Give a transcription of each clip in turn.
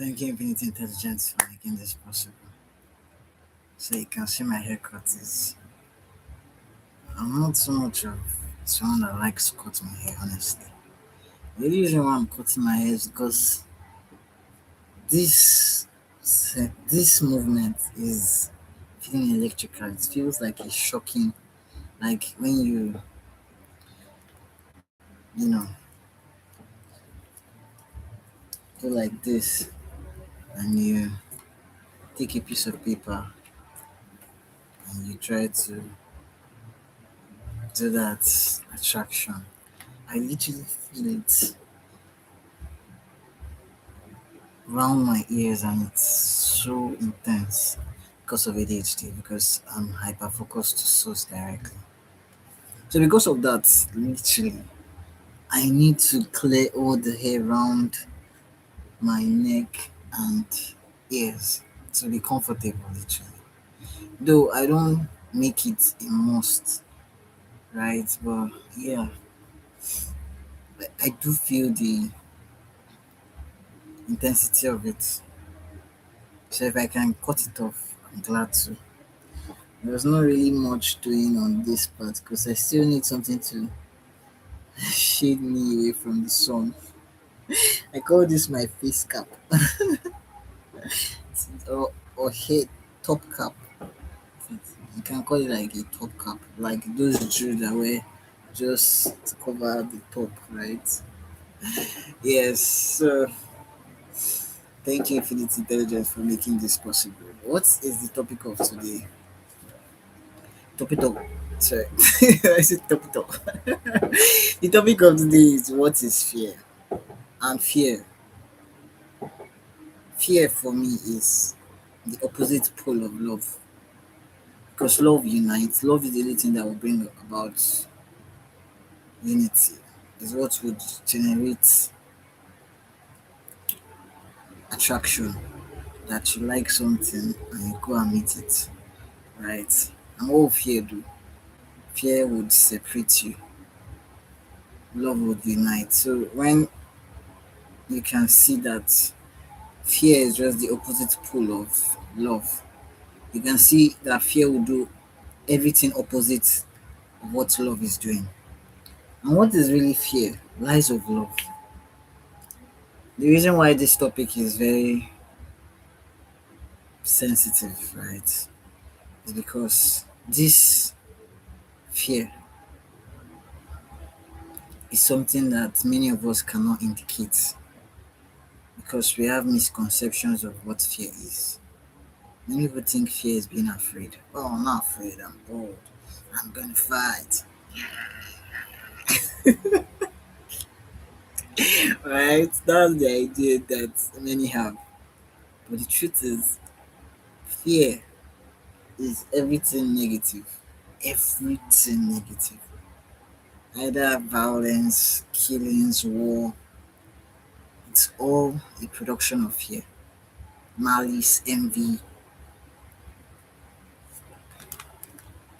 Thank you, Infinite Intelligence, for making this possible. So you can see my haircut is. I'm not so much of someone that likes cutting my hair, honestly. The reason why I'm cutting my hair is because this this movement is feeling electrical. It feels like it's shocking. Like when you know, go like this and you take a piece of paper and you try to do that attraction. I literally feel it around my ears and it's so intense because of ADHD because I'm hyper focused to source directly. So because of that, literally, I need to clear all the hair around my neck and ears to be comfortable, literally. Though I don't make it a must, right? But yeah, I do feel the intensity of it. So if I can cut it off, I'm glad to. There's not really much doing on this part because I still need something to shade me away from the sun. I call this my face cap or head top cap. You can call it like a top cap, like those Jews that wear just to cover the top, right? Yes. So thank you, Infinite Intelligence, for making this possible. What is the topic of today? Topic of sorry, I said topic of. The topic of today is what is fear, and fear for me is the opposite pole of love because love unites. Love is the only thing that will bring about unity. Is what would generate attraction. That you like something and you go and meet it, right? And what will fear do? Fear would separate you. Love would unite. So when you can see that fear is just the opposite pole of love, you can see that fear will do everything opposite of what love is doing. And what is really fear? Lies of love. The reason why this topic is very sensitive, right, is because this fear is something that many of us cannot indicate because we have misconceptions of what fear is. Many people think fear is being afraid. Oh, I'm not afraid, I'm bold. I'm gonna fight. Right? That's the idea that many have. But the truth is, fear is everything negative. Everything negative. Either violence, killings, war, it's all a production of fear. Malice, envy.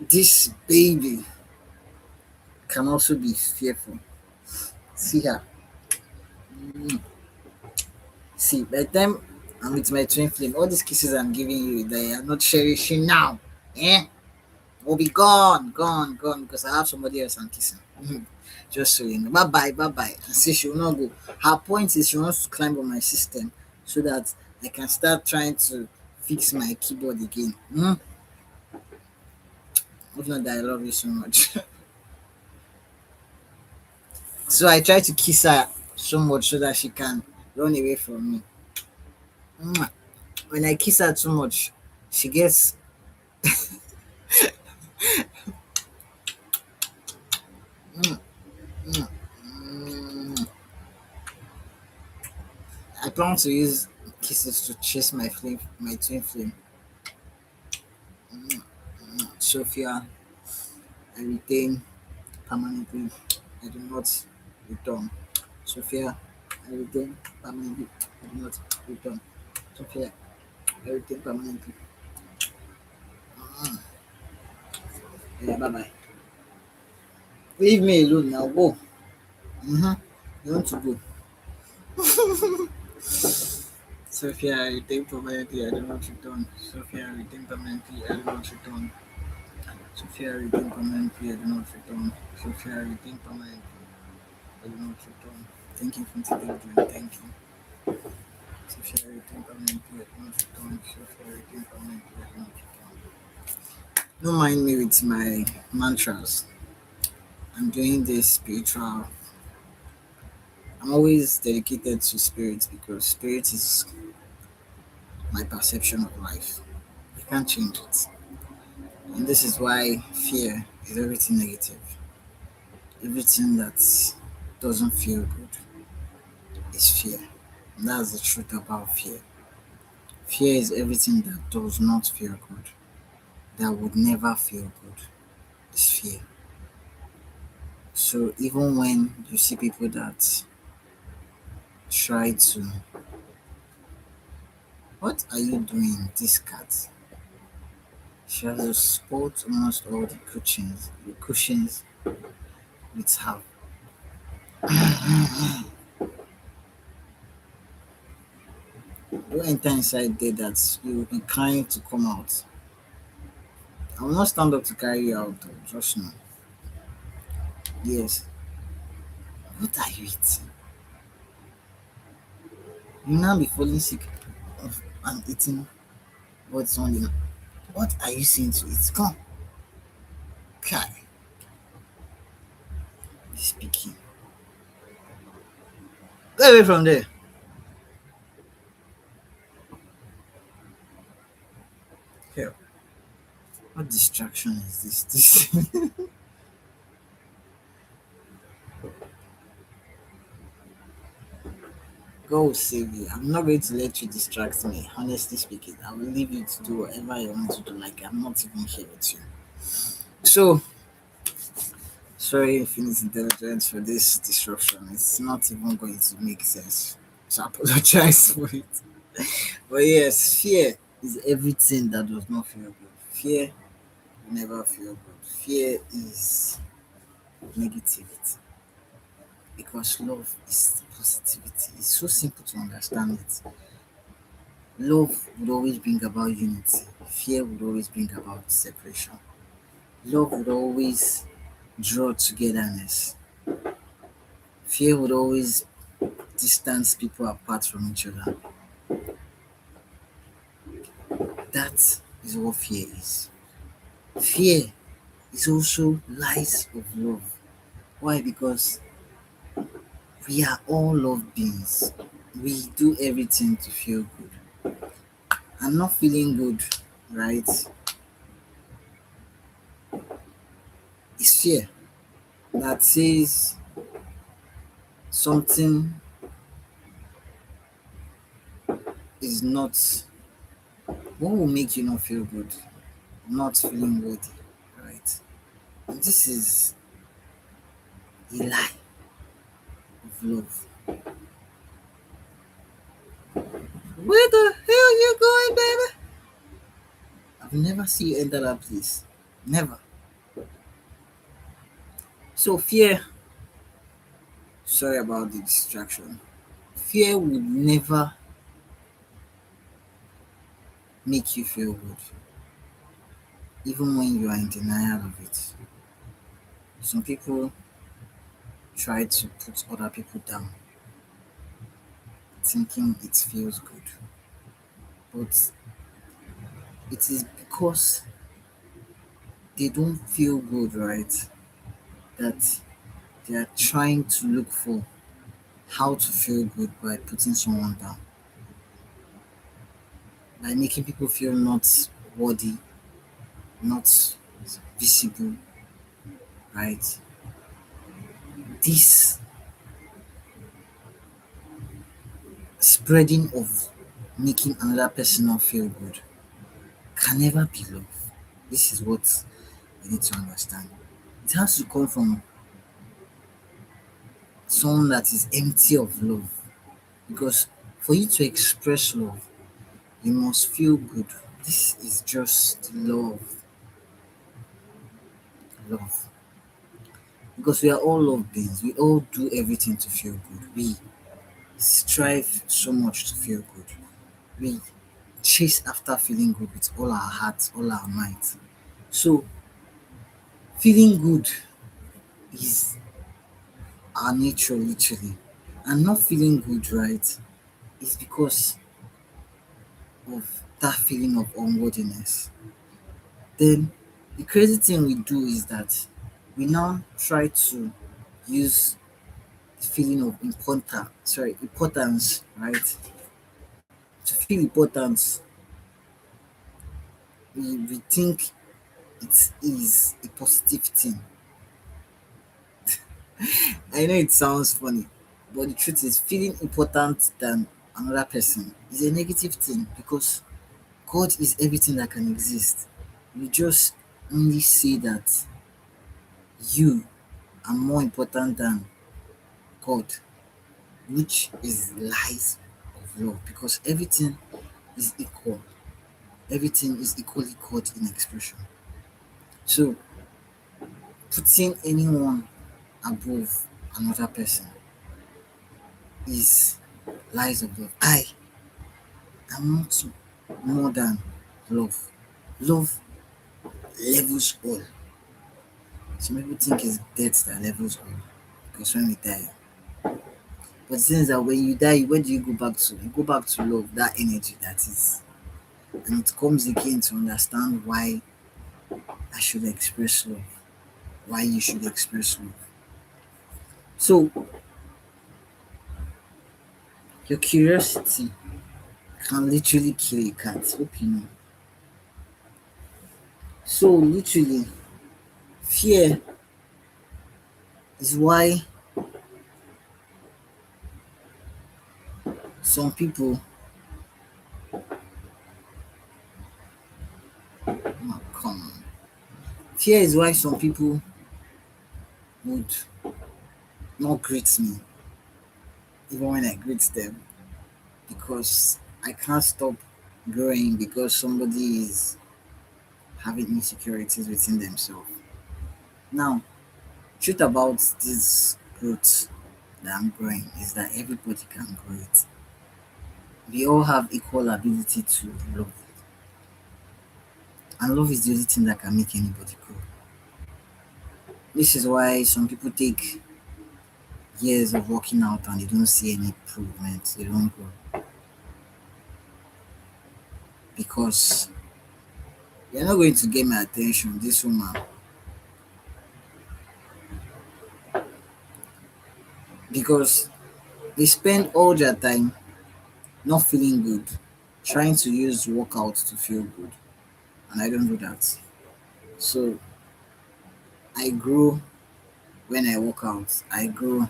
This baby can also be fearful. See her. Mm. See, by the time I'm with my twin flame, all these kisses I'm giving you, they are not cherishing now. Eh? Will be gone, gone, gone, because I have somebody else I'm kissing. Mhm. Just so you know. Bye bye, bye bye. And see, she will not go. Her point is she wants to climb on my system so that I can start trying to fix my keyboard again. If not that I love you so much. So I try to kiss her so much so that she can run away from me. Mwah. When I kiss her too much, she gets. Mm, mm, mm. I plan to use kisses to chase my flame, my twin flame. Sophia, I retain permanently. I do not return. Sophia, I retain permanently. I do not return. Sophia, I retain permanently. Yeah, bye bye. Leave me alone now. Go. You want to go? Sophia, I think permanently I do not return. Sophia, I think permanently I do not return. Sophia, I think permanently I do not return. Sophia, I think permanently I do not return. Thank you for today, thank you. Sophia, I think permanently I do not return. Sophia, I think permanently I do not return. Don't mind me with my mantras. I'm doing this spiritual. I'm always dedicated to spirit because spirit is my perception of life. I can't change it. And this is why fear is everything negative. Everything that doesn't feel good is fear. And that's the truth about fear. Fear is everything that does not feel good, that would never feel good. It's fear. So even when you see people that try to, what are you doing, this cat? She has to spot almost all the cushions with her. You enter inside there that you will be crying to come out. I will not stand up to carry you out, though, just know. Yes. What are you eating? You now be falling sick of and eating what's on you. What are you saying to it? Come, kai, speaking. Get away from there. Hell, what distraction is this? This God will save you. I'm not going to let you distract me. Honestly speaking, I will leave you to do whatever you want to do. Like I'm not even here with you. So sorry, Infinite Intelligence, for this disruption. It's not even going to make sense. So I apologize for it. But yes, fear is everything that does not feel good. Fear will never feel good. Fear is negativity because love is positivity. It's so simple to understand it. Love would always bring about unity. Fear would always bring about separation. Love would always draw togetherness. Fear would always distance people apart from each other. That is what fear is. Fear is also lies of love. Why? Because we are all love beings. We do everything to feel good. I'm not feeling good, right? It's fear that says something is not what will make you not feel good, not feeling worthy, right? And this is a lie of love. Where the hell you going, baby? I've never seen you enter that place. Never. So fear, sorry about the distraction. Fear would never make you feel good, even when you are in denial of it. Some people try to put other people down, thinking it feels good. But it is because they don't feel good, right? That they are trying to look for how to feel good by putting someone down, by making people feel not worthy, not visible, right? This spreading of making another person not feel good can never be love. This is what you need to understand. It has to come from someone that is empty of love. Because for you to express love, you must feel good. This is just love. Love. Because we are all love beings. We all do everything to feel good. We strive so much to feel good. We chase after feeling good with all our hearts, all our might. So feeling good is our nature literally. And not feeling good, right, is because of that feeling of unworthiness. Then the crazy thing we do is that we now try to use the feeling of importance, right? To feel important, we think it is a positive thing. I know it sounds funny, but the truth is feeling important than another person is a negative thing because God is everything that can exist. You just only say that you are more important than God, which is lies of love because everything is equal. Everything is equally God in expression. So putting anyone above another person is lies of love. I am not more than love. Love levels all. Some people think it's death that levels all because when we die, but the thing is that when you die, where do you go back to? You go back to love, that energy that is. And it comes again to understand why I should express love, why you should express love. So, your curiosity can literally kill a cat. Hope you know. So, literally, fear is why some people, oh, come on. Fear is why some people would not greet me, even when I greet them, because I can't stop growing because somebody is having insecurities within themselves. Now, truth about this growth that I'm growing is that everybody can grow it. We all have equal ability to love, and love is the only thing that can make anybody grow. This is why some people take years of working out and they don't see any improvement. They don't grow because you're not going to get my attention. This woman, because they spend all their time not feeling good, trying to use workout to feel good, and I don't do that. So I grow when I work out. I grow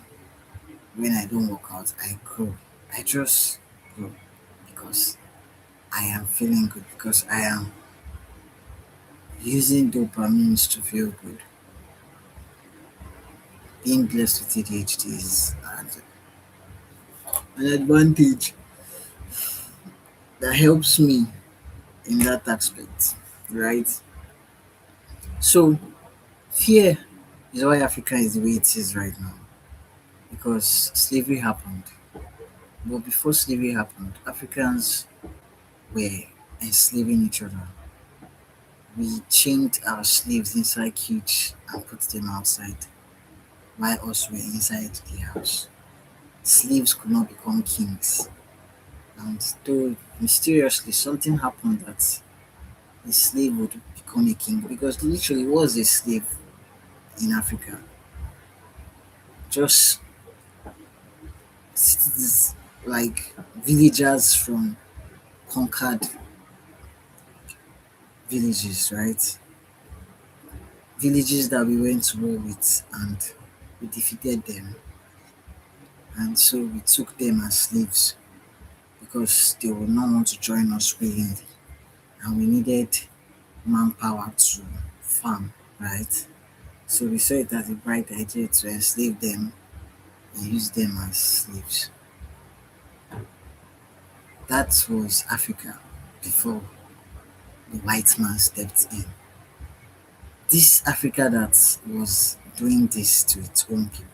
when I don't work out. I grow. I just grow because I am feeling good because I am using dopamines to feel good. Being blessed with ADHD is an advantage that helps me in that aspect, right? So fear is why Africa is the way it is right now because slavery happened. But before slavery happened, Africans were enslaving each other. We chained our slaves inside cage and put them outside, while us were inside the house. Slaves could not become kings. And though mysteriously something happened that the slave would become a king because literally was a slave in Africa. Just citizens like villagers from conquered villages, right? Villages that we went to war with and we defeated them. And so we took them as slaves because they would not want to join us willingly. And we needed manpower to farm, right? So we saw it as a bright idea to enslave them and use them as slaves. That was Africa before the white man stepped in. This Africa that was doing this to its own people,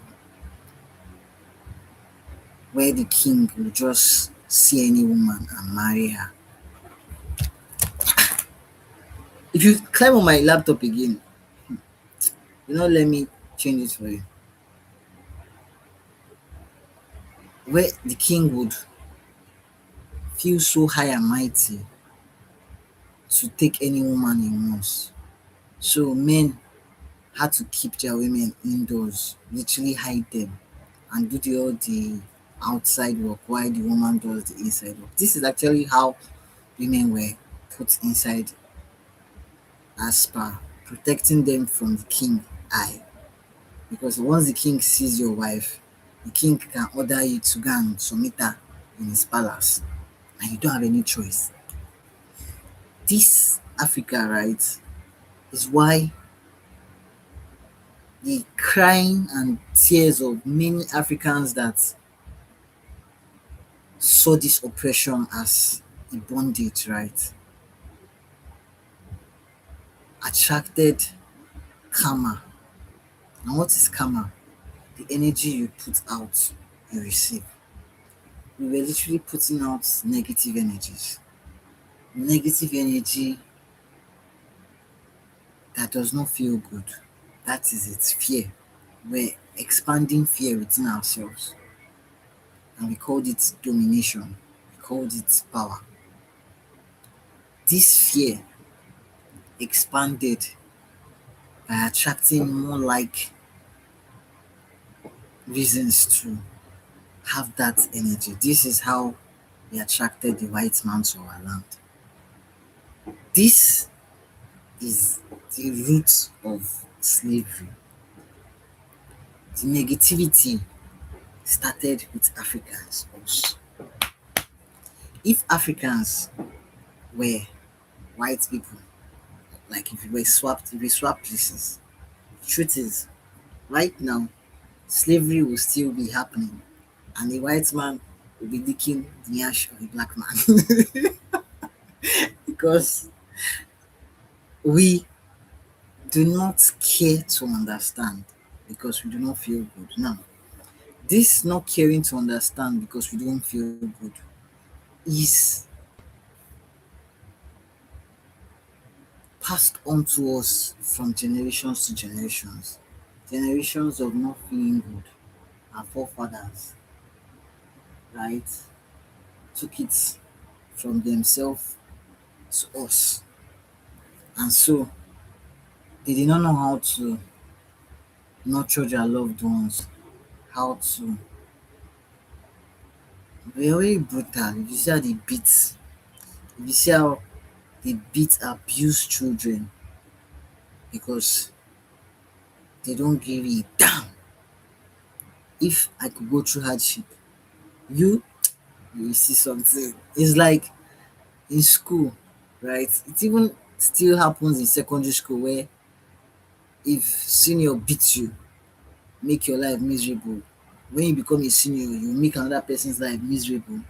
where the king would just see any woman and marry her. If you climb on my laptop again, you know, let me change it for you. Where the king would feel so high and mighty to take any woman he wants. So men had to keep their women indoors, literally hide them, and do all the outside work while the woman does the inside work. This is actually how women were put inside as per protecting them from the king eye. Because once the king sees your wife, the king can order you to go and submit her in his palace, and you don't have any choice. This Africa, right, is why the crying and tears of many Africans that saw this oppression as a bondage, right, attracted karma. And what is karma? The energy you put out, you receive. We were literally putting out negative energies. Negative energy that does not feel good. That is it, fear. We're expanding fear within ourselves. And we called it domination. We called it power. This fear expanded by attracting more like reasons to have that energy. This is how we attracted the white man to our land. This is the root of slavery. The negativity started with Africans also. If Africans were white people, like if we were swapped, if we swap places, truth is, right now, slavery will still be happening, and the white man will be licking the ash of the black man because we do not care to understand because we do not feel good. Now, this not caring to understand because we don't feel good is passed on to us from generations to generations. Generations of not feeling good. Our forefathers, right, took it from themselves to us. And so they did not know how to nurture their loved ones, how to. They were very brutal. If you see how they beat, if you see how they beat, abuse children because they don't give a damn. If I could go through hardship, you you will see something. It's like in school, right? It even still happens in secondary school where if senior beats you, make your life miserable. When you become a senior, you make another person's life miserable.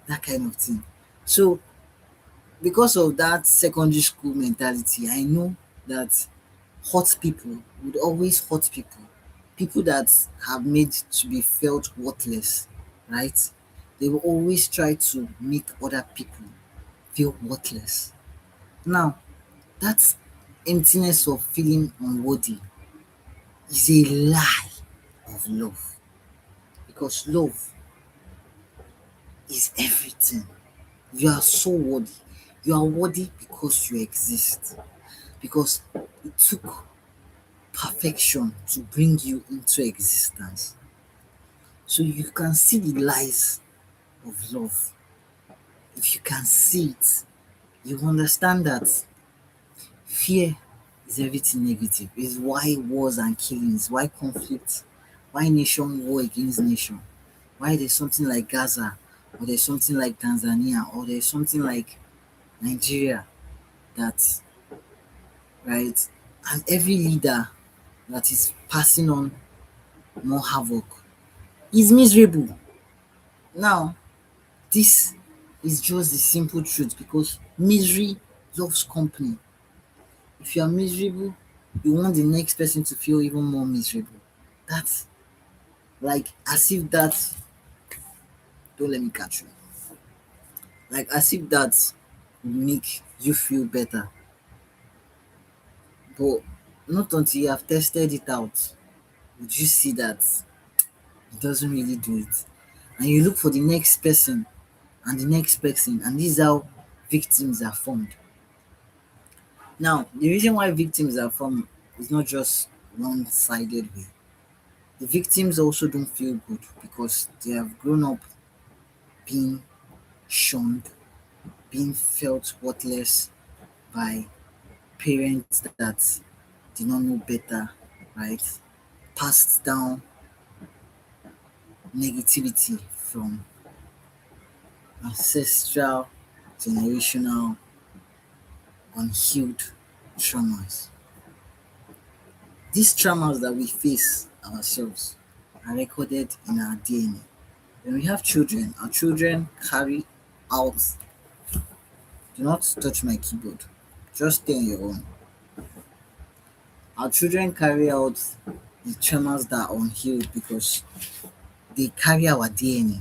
That kind of thing. So because of that secondary school mentality, I know that hurt people would always hurt people. People that have made to be felt worthless, right? They will always try to make other people feel worthless. Now, that emptiness of feeling unworthy is a lie of love because love is everything. You are so worthy. You are worthy because you exist. Because it took perfection to bring you into existence. So you can see the lies of love. If you can see it, you understand that fear is everything negative. It's why wars and killings, why conflict, why nation war against nation, why there's something like Gaza, or there's something like Tanzania, or there's something like Nigeria that, right? And every leader that is passing on more havoc is miserable. Now, this is just the simple truth because misery loves company. If you are miserable, you want the next person to feel even more miserable. That's like as if that, don't let me catch you. like as if that would make you feel better. But not until you have tested it out would you see that it doesn't really do it. And you look for the next person and the next person, and this is how victims are formed. Now, the reason why victims are formed is not just one sided way. The victims also don't feel good because they have grown up being shunned, being felt worthless by parents that did not know better, right? Passed down negativity from ancestral, generational, unhealed traumas. These traumas that we face ourselves are recorded in our DNA. When we have children, our children carry out, do not touch my keyboard, just stay on your own. Our children carry out the traumas that are unhealed because they carry our DNA.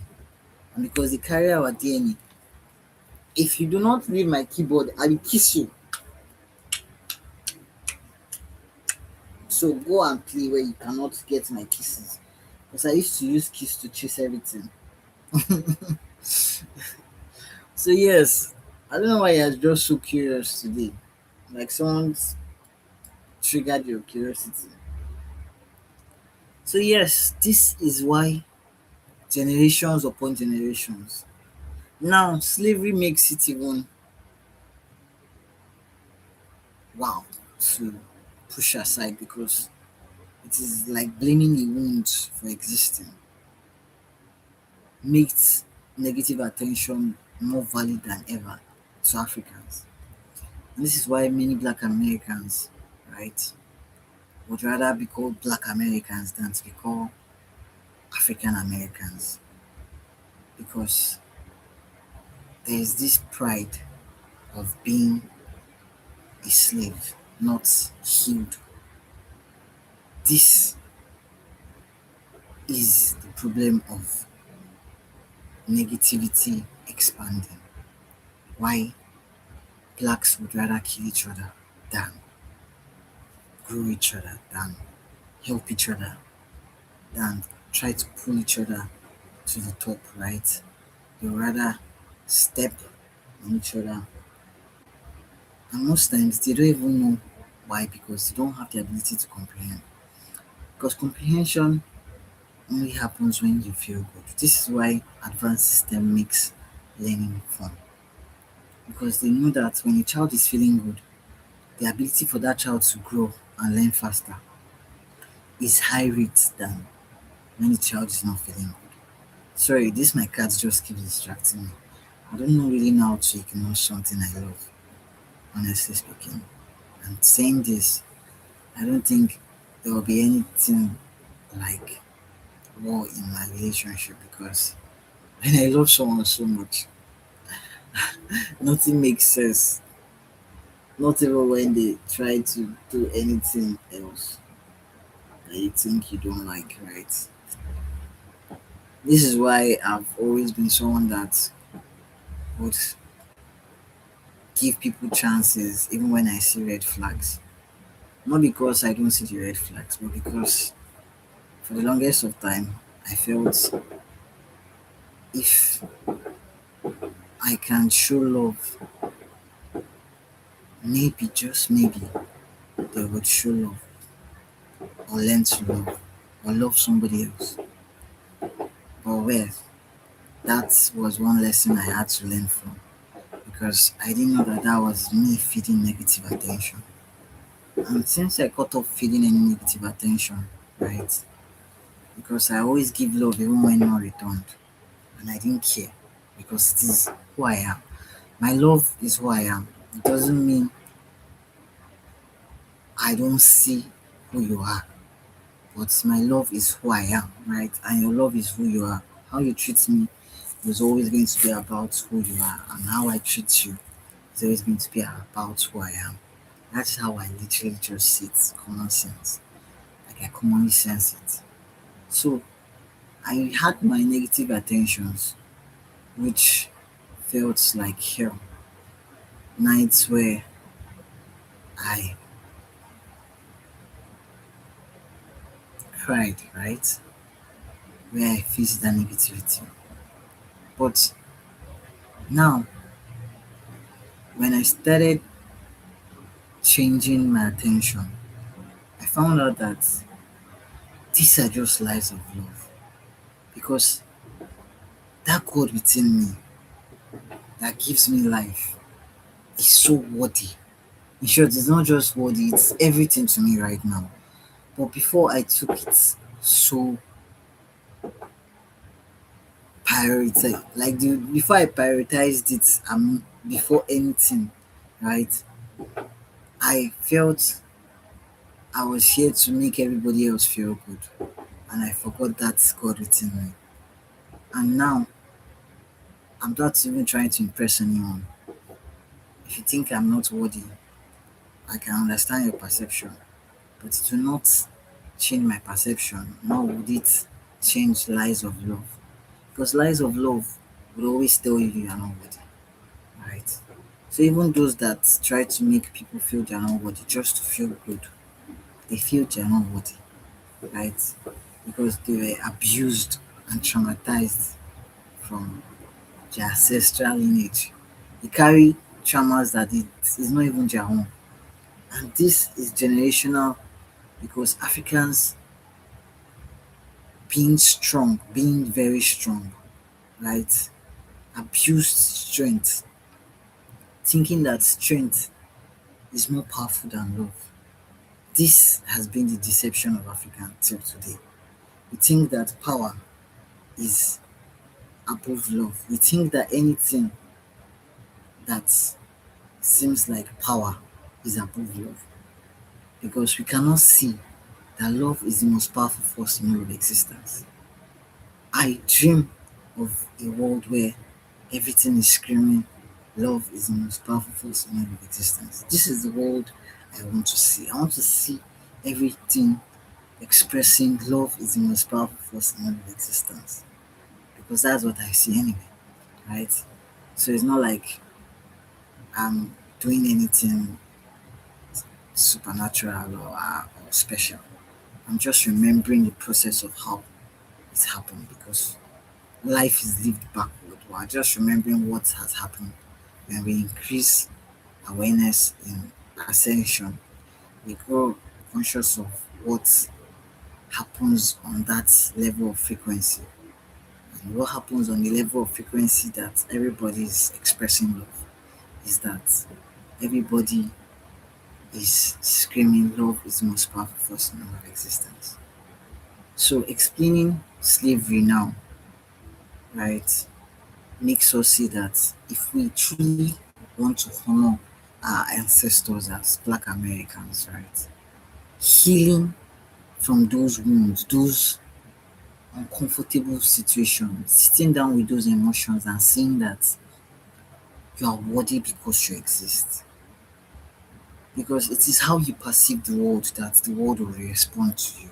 And because they carry our DNA, if you do not read my keyboard, I will kiss you. So go and play where you cannot get my kisses. Because I used to use kiss to chase everything. So yes, I don't know why you're just so curious today. Like someone's triggered your curiosity. So yes, this is why generations upon generations. Now slavery makes it even wow to push aside because it is like blaming the wounds for existing. Makes negative attention more valid than ever to Africans. And this is why many black Americans, right, would rather be called black Americans than to be called African Americans because there is this pride of being a slave, not healed. This is the problem of negativity expanding. Why blacks would rather kill each other than grow each other, than help each other, than try to pull each other to the top, right? They would rather step on each other. And most times they don't even know why because they don't have the ability to comprehend. Because comprehension only happens when you feel good. This is why advanced system makes learning fun. Because they know that when a child is feeling good, the ability for that child to grow and learn faster is high rate than when the child is not feeling good. Sorry, this my cat just keeps distracting me. I don't know really know how to ignore something I love, honestly speaking. And saying this, I don't think there will be anything like war in my relationship because when I love someone so much, nothing makes sense. Not even when they try to do anything else that you think you don't like, right? This is why I've always been someone that would give people chances even when I see red flags. Not because I don't see the red flags, but because for the longest of time I felt if I can show love, maybe just maybe they would show love or learn to love or love somebody else. But well, that was one lesson I had to learn from because I didn't know that that was me feeding negative attention. And since I cut off feeding any negative attention, right? Because I always give love even when not returned, and I didn't care because it is who I am. My love is who I am. It doesn't mean I don't see who you are, but my love is who I am, right? And your love is who you are. How you treat me is always going to be about who you are, and how I treat you is always going to be about who I am. That's how I literally just see it, common sense. Like I commonly sense it. So I had my negative attentions, which felt like hell. Nights where I cried, right? Where I faced that negativity. But now, when I started changing my attention, I found out that these are just lies of love. Because that God within me that gives me life is so worthy. In short, it's not just worthy, it's everything to me right now. But before I took it so prioritize like the before I prioritized it before anything, right? I felt I was here to make everybody else feel good, and I forgot that God within me. And now I'm not even trying to impress anyone. If you think I'm not worthy, I can understand your perception, but it will not change my perception, nor would it change lies of love. Because lies of love would always tell you you are not worthy, right? So even those that try to make people feel they are not worthy just to feel good, they feel they are not worthy, right? Because they were abused and traumatized from their ancestral lineage. They carry traumas that it is not even their own. And this is generational because Africans being strong, being very strong, right? Abused strength, thinking that strength is more powerful than love. This has been the deception of Africa till today. We think that power is above love. We think that anything that seems like power is above love because we cannot see that love is the most powerful force in all of existence. I dream of a world where everything is screaming, love is the most powerful force in all of existence. This is the world I want to see. I want to see everything expressing love is the most powerful force in all of existence because that's what I see anyway, right? So it's not like I'm doing anything supernatural or special. I'm just remembering the process of how it's happened because life is lived backward. We're just remembering what has happened when we increase awareness in ascension. We grow conscious of what happens on that level of frequency and what happens on the level of frequency that everybody is expressing love is that everybody is screaming love is the most powerful force in our existence. So explaining slavery now, right, makes us see that if we truly want to honor our ancestors as Black Americans, right, healing from those wounds, those uncomfortable situations, sitting down with those emotions and seeing that you are worthy because you exist. Because it is how you perceive the world that the world will respond to you.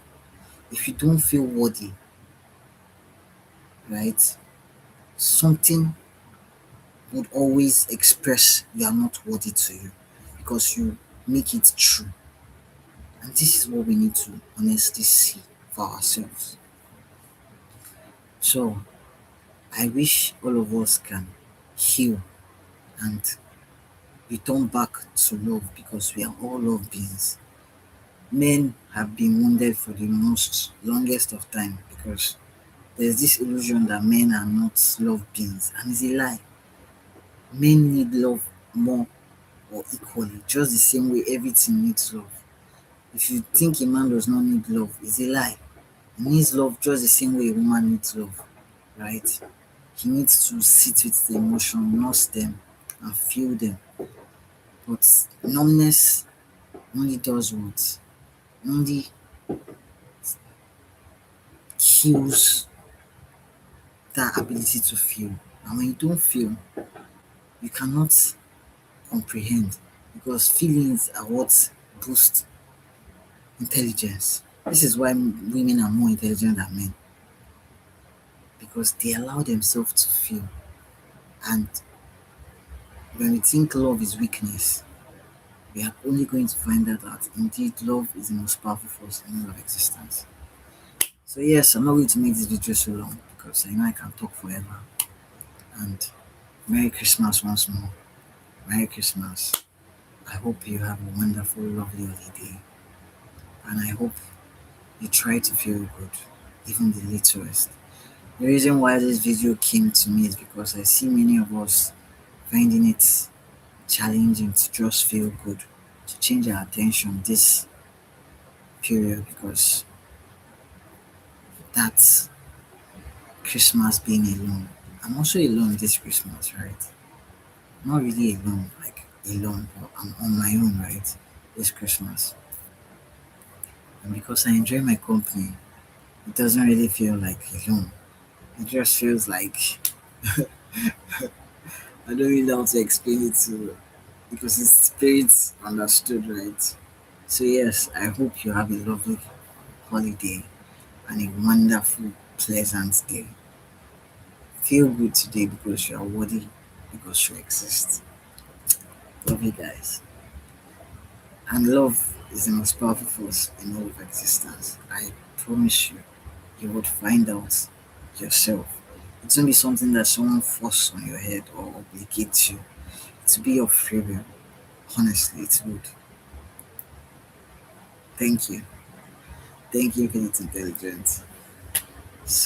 If you don't feel worthy, right, something would always express you are not worthy to you because you make it true. And this is what we need to honestly see for ourselves. So I wish all of us can heal and return back to love because we are all love beings. Men have been wounded for the most longest of time because there's this illusion that men are not love beings, and it's a lie. Men need love more or equally, just the same way everything needs love. If you think a man does not need love, it's a lie. He needs love just the same way a woman needs love, right? He needs to sit with the emotion, nurse them, and feel them. But numbness only does what? Only kills that ability to feel. And when you don't feel, you cannot comprehend because feelings are what boost intelligence. This is why women are more intelligent than men because they allow themselves to feel. And When we think love is weakness, we are only going to find out that indeed love is the most powerful force in all of existence. So yes, I'm not going to make this video so long because I know I can talk forever. And Merry Christmas once more. Merry Christmas. I hope you have a wonderful, lovely holiday. And I hope you try to feel good, even the littlest. The reason why this video came to me is because I see many of us finding it challenging to just feel good, to change our attention this period because that's Christmas being alone. I'm also alone this Christmas, right? Not really alone, like alone, but I'm on my own, right? This Christmas. And because I enjoy my company, it doesn't really feel like alone. It just feels like I don't really know how to explain it to because it's spirits understood, right? So yes, I hope you have a lovely holiday and a wonderful, pleasant day. Feel good today because you are worthy, because you exist. Love you guys. And love is the most powerful force in all of existence. I promise you, you would find out yourself. It won't be something that someone forces on your head or obligates you. To be your free will. Honestly, it would. Thank you. Thank you, Infinite Intelligence.